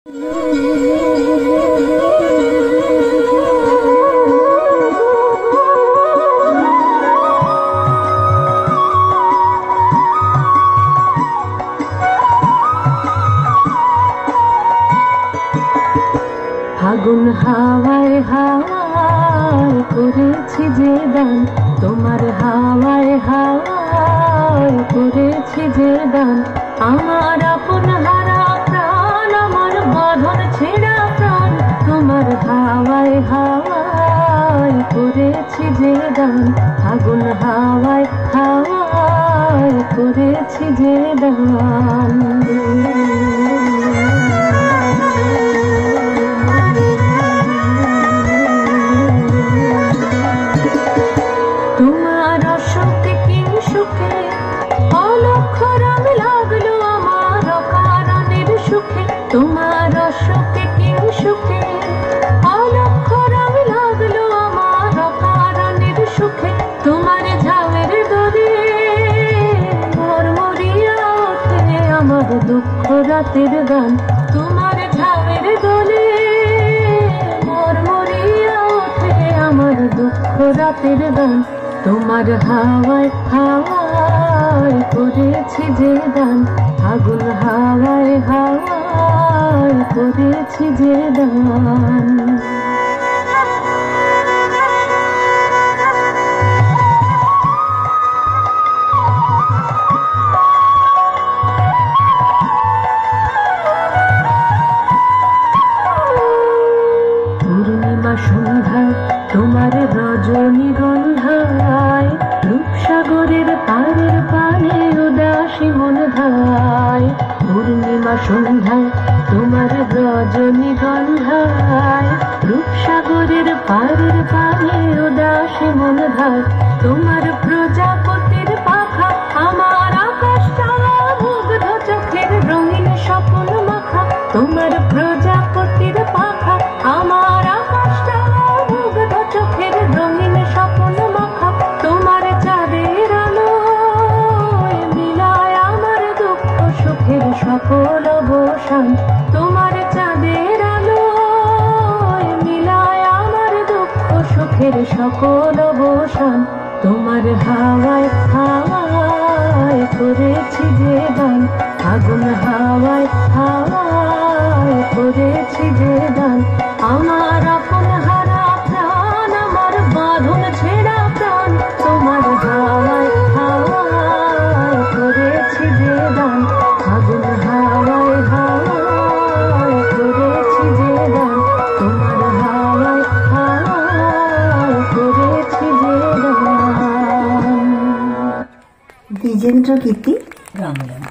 ফাগুন হাওয়ায় হাওয়ায় করেছি যে দান, তোমার হাওয়ায় হাওয়ায় করেছি যে দান। আমার আপন হারা প্রাণ, আমার বাঁধন ছেঁড়া প্রাণ, তোমার হাওয়ায় হাওয়ায় করেছি যে দান। ফাগুন হাওয়ায় হাওয়ায় করেছি যে দান। তোমার অসুখে কিংসুখে অলক্ষর আমি লাগলো আমার অকারণের সুখে। তোমার অসুখে কিংসুখে অলক্ষর আমি লাগলো আমার অকারণের সুখে। তোমার ঝামের দরে মরমরিয়া ওঠে আমার দুঃখ রাতের গান। তোমার ঝামের দোলে মরমরিয়া ওঠে আমার দুঃখ রাতের গান। তোমার হাওয়ায় হাওয়ায় করেছি যে দান, ফাগুন হাওয়ায় হাওয়ায় করেছি যে দান। পূর্ণিমা সন্ধ্যায় তোমার রজনীগন্ধায়, রূপসাগরের পারের পানে উদাসী মন ধায়। পূর্ণিমা সন্ধ্যায় তোমার রজনীগন্ধায়, রূপসাগরের পারের পানে উদাসী মন ধায়। তোমার প্রজাপতির পাখা আমার আকাশটা মুগ্ধ চোখের রঙিন স্বপ্ন মাখা। তোমার প্রজাপতির পাখা আমার আকাশটা মুগ্ধ চোখের রঙিন স্বপ্ন মাখা। তোমার চাঁদের আলো মিলায় আমার দুঃখ সুখের সকল অবসান। তোমার চাঁদের আলো মিলায় আমার দুঃখ সুখের সকল অবসান। তোমার হাওয়ায় হাওয়ায় করেছি যে দান, ফাগুন হাওয়ায় হাওয়ায় করেছি যে দান। আমার আপন হারা প্রাণ, আমার বাঁধন ছেঁড়া প্রাণ, তোমার হাওয়ায় হাওয়ায় করেছি যে দান। ফাগুন হাওয়ায় হাওয়ায় করেছি যে দান, তোমার হাওয়ায় হাওয়ায় করেছি যে দান। দ্বিজেন্দ্র গীতি রামলাল।